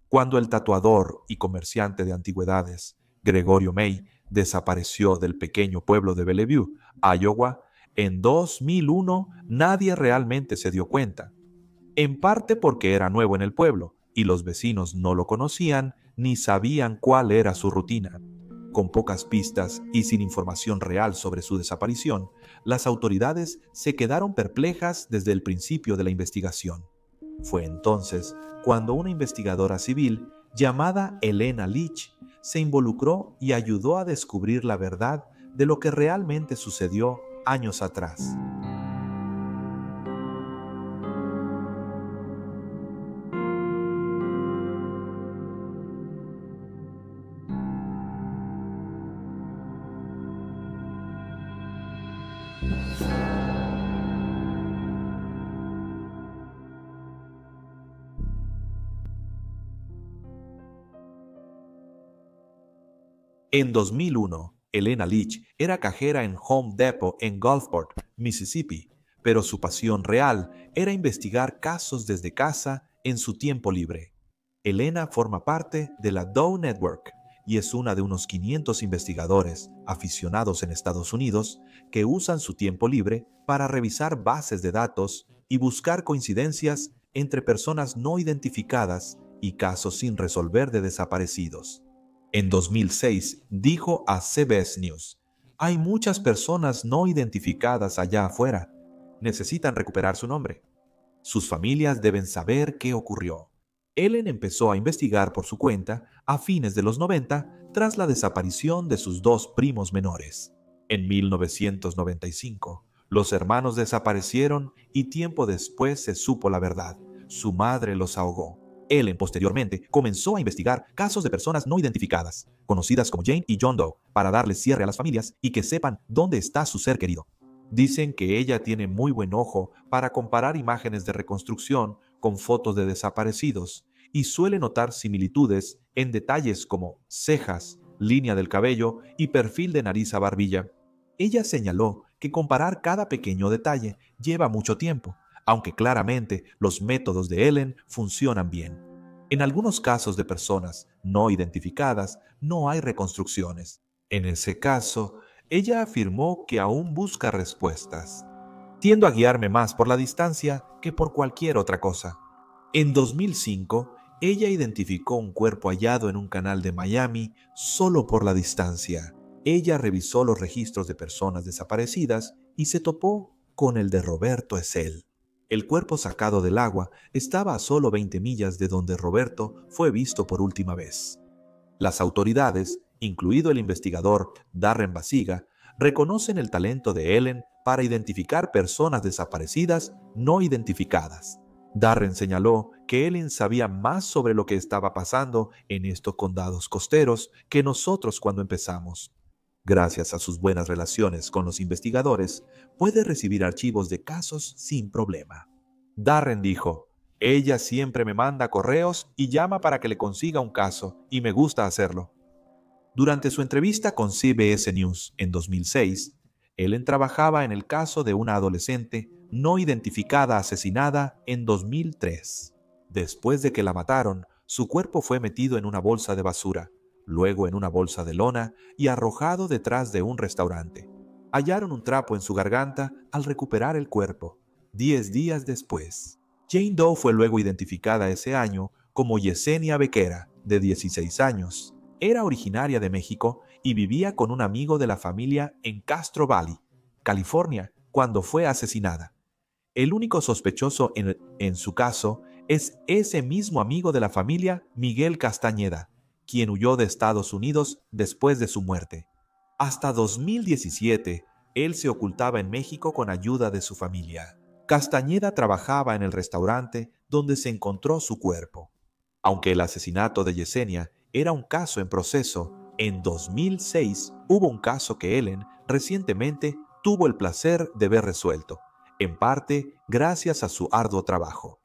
Cuando el tatuador y comerciante de antigüedades, Gregorio May, desapareció del pequeño pueblo de Bellevue, Iowa, en 2001, nadie realmente se dio cuenta, en parte porque era nuevo en el pueblo y los vecinos no lo conocían ni sabían cuál era su rutina. Con pocas pistas y sin información real sobre su desaparición, las autoridades se quedaron perplejas desde el principio de la investigación. Fue entonces cuando una investigadora civil llamada Elena Leach se involucró y ayudó a descubrir la verdad de lo que realmente sucedió años atrás. En 2001, Elena Leach era cajera en Home Depot en Gulfport, Mississippi, pero su pasión real era investigar casos desde casa en su tiempo libre. Elena forma parte de la Dow Network y es una de unos 500 investigadores aficionados en Estados Unidos que usan su tiempo libre para revisar bases de datos y buscar coincidencias entre personas no identificadas y casos sin resolver de desaparecidos. En 2006 dijo a CBS News: "Hay muchas personas no identificadas allá afuera. Necesitan recuperar su nombre. Sus familias deben saber qué ocurrió". Ellen empezó a investigar por su cuenta a fines de los 90 tras la desaparición de sus dos primos menores. En 1995, los hermanos desaparecieron y tiempo después se supo la verdad. Su madre los ahogó. Ellen posteriormente comenzó a investigar casos de personas no identificadas, conocidas como Jane y John Doe, para darles cierre a las familias y que sepan dónde está su ser querido. Dicen que ella tiene muy buen ojo para comparar imágenes de reconstrucción con fotos de desaparecidos y suele notar similitudes en detalles como cejas, línea del cabello y perfil de nariz a barbilla. Ella señaló que comparar cada pequeño detalle lleva mucho tiempo, aunque claramente los métodos de Ellen funcionan bien. En algunos casos de personas no identificadas no hay reconstrucciones. En ese caso, ella afirmó que aún busca respuestas. Tiendo a guiarme más por la distancia que por cualquier otra cosa. En 2005, ella identificó un cuerpo hallado en un canal de Miami solo por la distancia. Ella revisó los registros de personas desaparecidas y se topó con el de Roberto Essel. El cuerpo sacado del agua estaba a solo 20 millas de donde Roberto fue visto por última vez. Las autoridades, incluido el investigador Darren Basiga, reconocen el talento de Ellen para identificar personas desaparecidas no identificadas. Darren señaló que Ellen sabía más sobre lo que estaba pasando en estos condados costeros que nosotros cuando empezamos. Gracias a sus buenas relaciones con los investigadores, puede recibir archivos de casos sin problema. Darren dijo: "Ella siempre me manda correos y llama para que le consiga un caso, y me gusta hacerlo". Durante su entrevista con CBS News en 2006, Ellen trabajaba en el caso de una adolescente no identificada asesinada en 2003. Después de que la mataron, su cuerpo fue metido en una bolsa de basura, luego en una bolsa de lona y arrojado detrás de un restaurante. Hallaron un trapo en su garganta al recuperar el cuerpo, 10 días después. Jane Doe fue luego identificada ese año como Yesenia Bequera, de 16 años. Era originaria de México y vivía con un amigo de la familia en Castro Valley, California, cuando fue asesinada. El único sospechoso en su caso es ese mismo amigo de la familia, Miguel Castañeda, quien huyó de Estados Unidos después de su muerte. Hasta 2017, él se ocultaba en México con ayuda de su familia. Castañeda trabajaba en el restaurante donde se encontró su cuerpo. Aunque el asesinato de Yesenia era un caso en proceso, en 2006 hubo un caso que Ellen recientemente tuvo el placer de ver resuelto, en parte gracias a su arduo trabajo.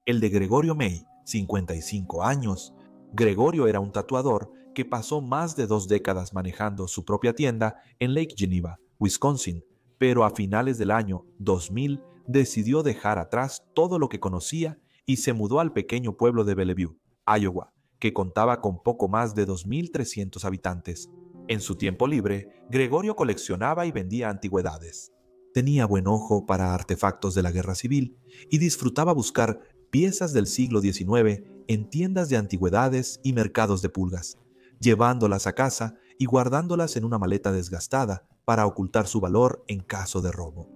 El de Gregorio May, 55 años. Gregorio era un tatuador que pasó más de 2 décadas manejando su propia tienda en Lake Geneva, Wisconsin, pero a finales del año 2000 decidió dejar atrás todo lo que conocía y se mudó al pequeño pueblo de Bellevue, Iowa, que contaba con poco más de 2.300 habitantes. En su tiempo libre, Gregorio coleccionaba y vendía antigüedades. Tenía buen ojo para artefactos de la Guerra Civil y disfrutaba buscar piezas del siglo XIX en tiendas de antigüedades y mercados de pulgas, llevándolas a casa y guardándolas en una maleta desgastada para ocultar su valor en caso de robo.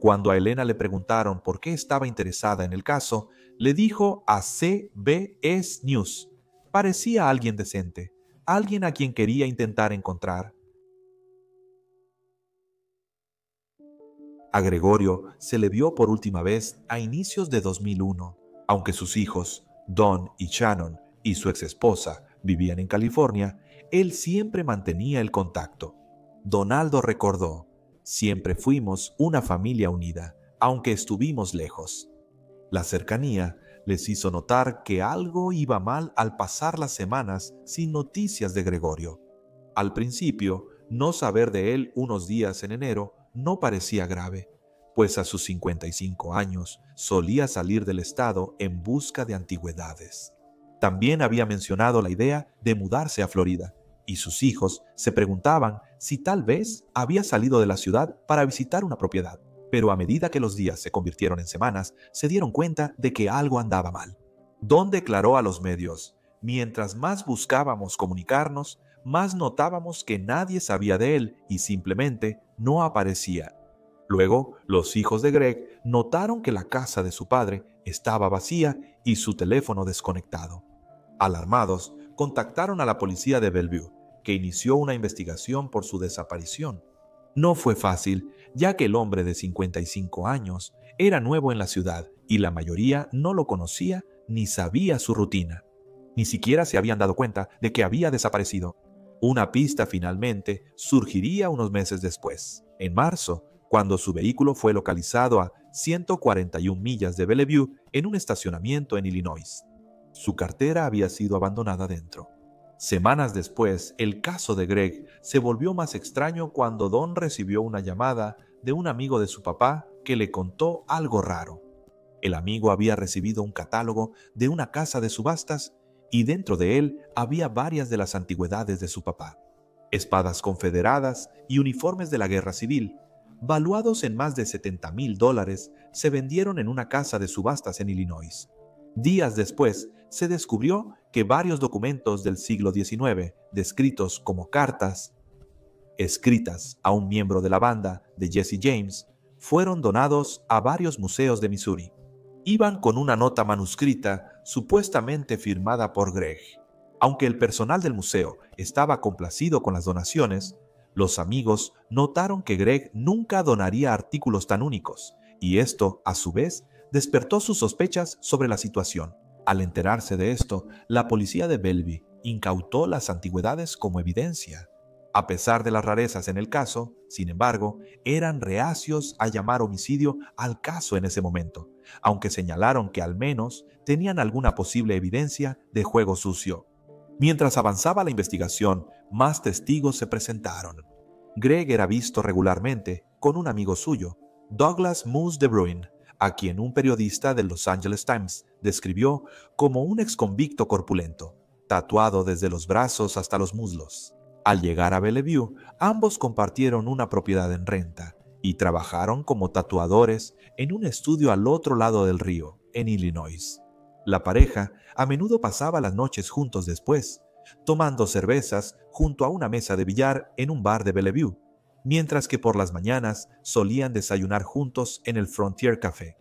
Cuando a Elena le preguntaron por qué estaba interesada en el caso, le dijo a CBS News: parecía alguien decente, alguien a quien quería intentar encontrar. A Gregorio se le vio por última vez a inicios de 2001, aunque sus hijos, Don y Shannon, y su exesposa vivían en California. Él siempre mantenía el contacto. Donaldo recordó: siempre fuimos una familia unida, aunque estuvimos lejos. La cercanía les hizo notar que algo iba mal al pasar las semanas sin noticias de Gregorio. Al principio, no saber de él unos días en enero no parecía grave, pues a sus 55 años solía salir del estado en busca de antigüedades. También había mencionado la idea de mudarse a Florida, y sus hijos se preguntaban si tal vez había salido de la ciudad para visitar una propiedad. Pero a medida que los días se convirtieron en semanas, se dieron cuenta de que algo andaba mal. Don declaró a los medios: mientras más buscábamos comunicarnos, más notábamos que nadie sabía de él y simplemente no aparecía. Luego, los hijos de Greg notaron que la casa de su padre estaba vacía y su teléfono desconectado. Alarmados, contactaron a la policía de Bellevue, que inició una investigación por su desaparición. No fue fácil, ya que el hombre de 55 años era nuevo en la ciudad y la mayoría no lo conocía ni sabía su rutina. Ni siquiera se habían dado cuenta de que había desaparecido. Una pista finalmente surgiría unos meses después, en marzo, cuando su vehículo fue localizado a 141 millas de Bellevue en un estacionamiento en Illinois. Su cartera había sido abandonada dentro. Semanas después, el caso de Greg se volvió más extraño cuando Don recibió una llamada de un amigo de su papá que le contó algo raro. El amigo había recibido un catálogo de una casa de subastas y dentro de él había varias de las antigüedades de su papá: espadas confederadas y uniformes de la Guerra Civil, valuados en más de $70,000, se vendieron en una casa de subastas en Illinois. Días después, se descubrió que varios documentos del siglo XIX, descritos como cartas escritas a un miembro de la banda de Jesse James, fueron donados a varios museos de Missouri. Iban con una nota manuscrita supuestamente firmada por Greg. Aunque el personal del museo estaba complacido con las donaciones, los amigos notaron que Greg nunca donaría artículos tan únicos, y esto, a su vez, despertó sus sospechas sobre la situación. Al enterarse de esto, la policía de Bellevue incautó las antigüedades como evidencia. A pesar de las rarezas en el caso, sin embargo, eran reacios a llamar homicidio al caso en ese momento, aunque señalaron que al menos tenían alguna posible evidencia de juego sucio. Mientras avanzaba la investigación, más testigos se presentaron. Greg era visto regularmente con un amigo suyo, Douglas Moose de Bruin, a quien un periodista del Los Angeles Times describió como un exconvicto corpulento, tatuado desde los brazos hasta los muslos. Al llegar a Bellevue, ambos compartieron una propiedad en renta y trabajaron como tatuadores en un estudio al otro lado del río, en Illinois. La pareja a menudo pasaba las noches juntos después, tomando cervezas junto a una mesa de billar en un bar de Bellevue, mientras que por las mañanas solían desayunar juntos en el Frontier Café.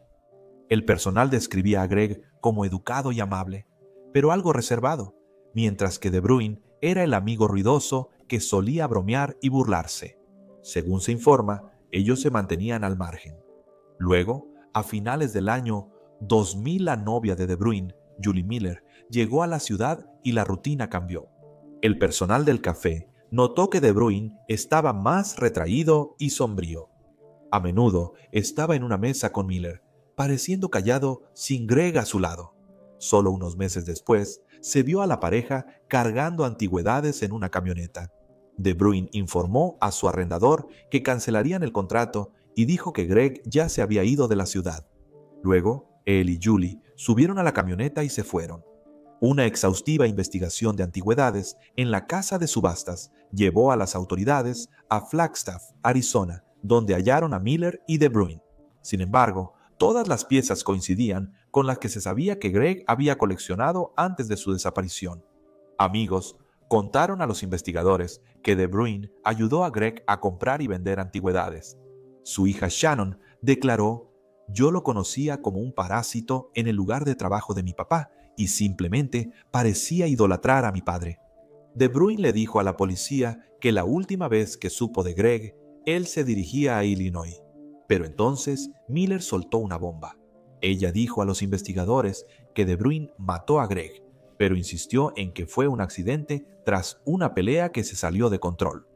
El personal describía a Greg como educado y amable, pero algo reservado, mientras que De Bruin era el amigo ruidoso que solía bromear y burlarse. Según se informa, ellos se mantenían al margen. Luego, a finales del año 2000, la novia de De Bruin, Julie Miller, llegó a la ciudad y la rutina cambió. El personal del café notó que De Bruin estaba más retraído y sombrío. A menudo estaba en una mesa con Miller, pareciendo callado sin Greg a su lado. Solo unos meses después, se vio a la pareja cargando antigüedades en una camioneta. De Bruin informó a su arrendador que cancelarían el contrato y dijo que Greg ya se había ido de la ciudad. Luego, él y Julie subieron a la camioneta y se fueron. Una exhaustiva investigación de antigüedades en la casa de subastas llevó a las autoridades a Flagstaff, Arizona, donde hallaron a Miller y De Bruyn. Sin embargo, todas las piezas coincidían con las que se sabía que Greg había coleccionado antes de su desaparición. Amigos contaron a los investigadores que De Bruyn ayudó a Greg a comprar y vender antigüedades. Su hija Shannon declaró: «Yo lo conocía como un parásito en el lugar de trabajo de mi papá y simplemente parecía idolatrar a mi padre». De Bruyn le dijo a la policía que la última vez que supo de Greg, él se dirigía a Illinois. Pero entonces Miller soltó una bomba. Ella dijo a los investigadores que De Bruyn mató a Greg, pero insistió en que fue un accidente tras una pelea que se salió de control.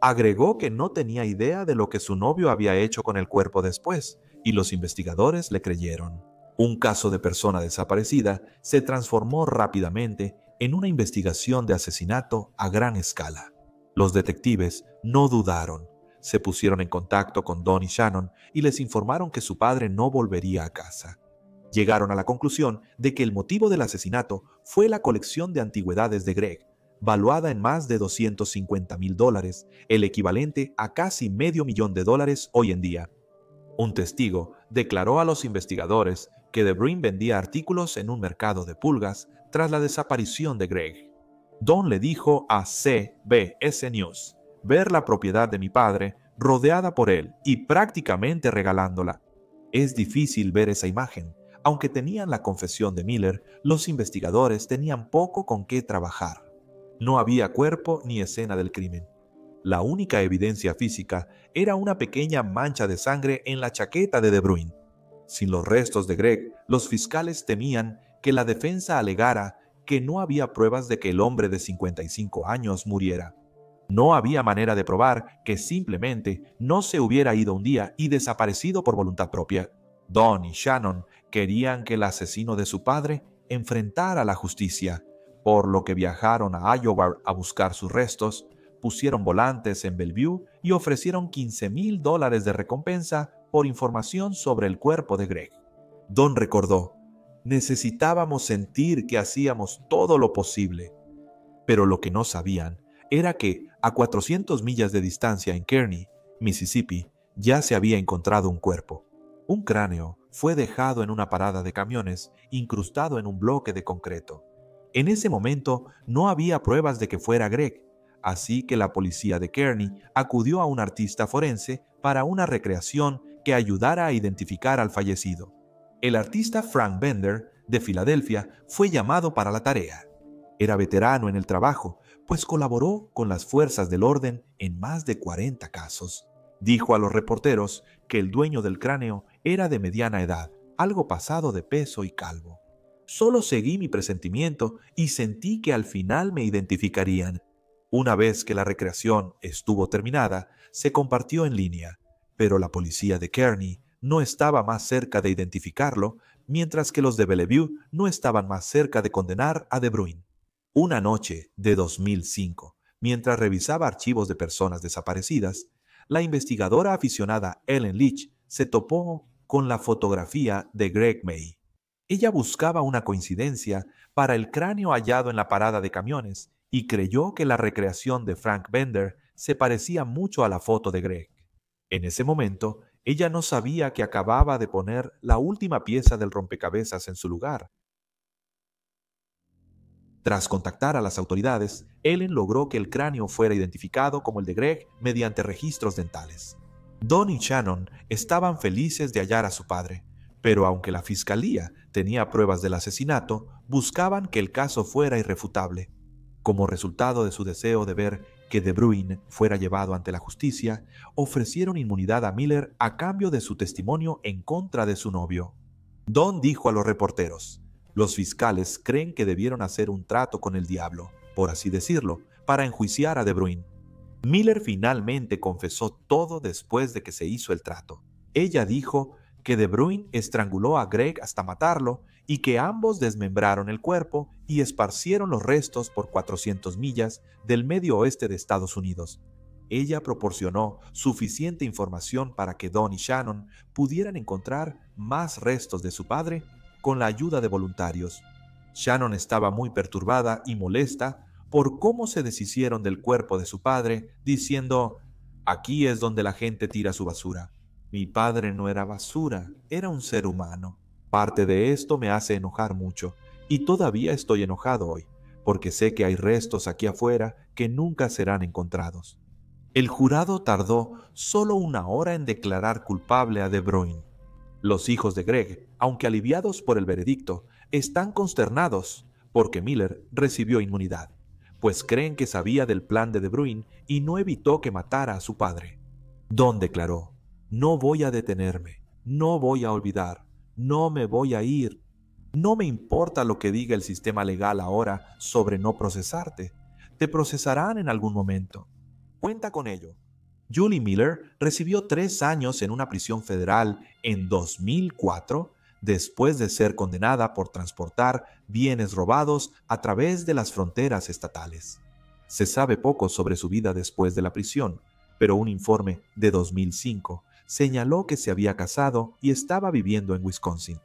Agregó que no tenía idea de lo que su novio había hecho con el cuerpo después, y los investigadores le creyeron. Un caso de persona desaparecida se transformó rápidamente en una investigación de asesinato a gran escala. Los detectives no dudaron. Se pusieron en contacto con Don y Shannon y les informaron que su padre no volvería a casa. Llegaron a la conclusión de que el motivo del asesinato fue la colección de antigüedades de Greg, valuada en más de $250,000, el equivalente a casi $500,000 hoy en día. Un testigo declaró a los investigadores que De Bruyn vendía artículos en un mercado de pulgas tras la desaparición de Greg. Don le dijo a CBS News: «Ver la propiedad de mi padre rodeada por él y prácticamente regalándola. Es difícil ver esa imagen». Aunque tenían la confesión de Miller, los investigadores tenían poco con qué trabajar. No había cuerpo ni escena del crimen. La única evidencia física era una pequeña mancha de sangre en la chaqueta de De Bruyn. Sin los restos de Greg, los fiscales temían que la defensa alegara que no había pruebas de que el hombre de 55 años muriera. No había manera de probar que simplemente no se hubiera ido un día y desaparecido por voluntad propia. Don y Shannon querían que el asesino de su padre enfrentara la justicia, por lo que viajaron a Iowa a buscar sus restos, pusieron volantes en Bellevue y ofrecieron $15,000 de recompensa por información sobre el cuerpo de Greg. Don recordó: «Necesitábamos sentir que hacíamos todo lo posible». Pero lo que no sabían era que a 400 millas de distancia en Kearney, Mississippi, ya se había encontrado un cuerpo. Un cráneo fue dejado en una parada de camiones, incrustado en un bloque de concreto. En ese momento no había pruebas de que fuera Greg, así que la policía de Kearney acudió a un artista forense para una recreación que ayudara a identificar al fallecido. El artista Frank Bender, de Filadelfia, fue llamado para la tarea. Era veterano en el trabajo, pues colaboró con las fuerzas del orden en más de 40 casos. Dijo a los reporteros que el dueño del cráneo era de mediana edad, algo pasado de peso y calvo. «Solo seguí mi presentimiento y sentí que al final me identificarían». Una vez que la recreación estuvo terminada, se compartió en línea, pero la policía de Kearney no estaba más cerca de identificarlo, mientras que los de Bellevue no estaban más cerca de condenar a De Bruyn. Una noche de 2005, mientras revisaba archivos de personas desaparecidas, la investigadora aficionada Ellen Leach se topó con la fotografía de Greg May. Ella buscaba una coincidencia para el cráneo hallado en la parada de camiones y creyó que la recreación de Frank Bender se parecía mucho a la foto de Greg. En ese momento, ella no sabía que acababa de poner la última pieza del rompecabezas en su lugar. Tras contactar a las autoridades, Ellen logró que el cráneo fuera identificado como el de Greg mediante registros dentales. Don y Shannon estaban felices de hallar a su padre, pero aunque la fiscalía tenía pruebas del asesinato, buscaban que el caso fuera irrefutable. Como resultado de su deseo de ver que De Bruyn fuera llevado ante la justicia, ofrecieron inmunidad a Miller a cambio de su testimonio en contra de su novio. Don dijo a los reporteros: «Los fiscales creen que debieron hacer un trato con el diablo, por así decirlo, para enjuiciar a De Bruyn». Miller finalmente confesó todo después de que se hizo el trato. Ella dijo que De Bruyn estranguló a Greg hasta matarlo y que ambos desmembraron el cuerpo y esparcieron los restos por 400 millas del medio oeste de Estados Unidos. Ella proporcionó suficiente información para que Don y Shannon pudieran encontrar más restos de su padre con la ayuda de voluntarios. Shannon estaba muy perturbada y molesta por cómo se deshicieron del cuerpo de su padre, diciendo: «Aquí es donde la gente tira su basura. Mi padre no era basura, era un ser humano. Parte de esto me hace enojar mucho, y todavía estoy enojado hoy, porque sé que hay restos aquí afuera que nunca serán encontrados». El jurado tardó solo 1 hora en declarar culpable a De Bruyne. Los hijos de Greg, aunque aliviados por el veredicto, están consternados porque Miller recibió inmunidad, pues creen que sabía del plan de Bruyne y no evitó que matara a su padre. Don declaró: «No voy a detenerme, no voy a olvidar, no me voy a ir. No me importa lo que diga el sistema legal ahora sobre no procesarte. Te procesarán en algún momento. Cuenta con ello». Julie Miller recibió 3 años en una prisión federal en 2004 después de ser condenada por transportar bienes robados a través de las fronteras estatales. Se sabe poco sobre su vida después de la prisión, pero un informe de 2005 señaló que se había casado y estaba viviendo en Wisconsin.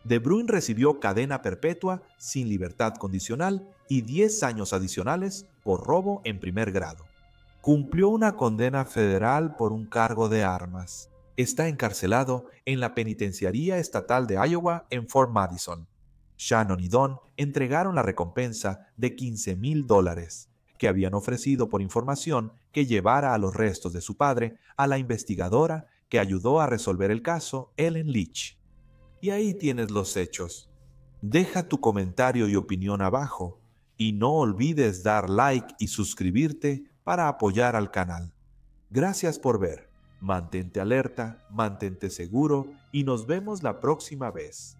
De Bruyne recibió cadena perpetua sin libertad condicional y 10 años adicionales por robo en primer grado. Cumplió una condena federal por un cargo de armas. Está encarcelado en la Penitenciaría Estatal de Iowa en Fort Madison. Shannon y Don entregaron la recompensa de $15,000 que habían ofrecido por información que llevara a los restos de su padre a la investigadora que ayudó a resolver el caso, Ellen Leach. Y ahí tienes los hechos. Deja tu comentario y opinión abajo y no olvides dar like y suscribirte para apoyar al canal. Gracias por ver. Mantente alerta, mantente seguro y nos vemos la próxima vez.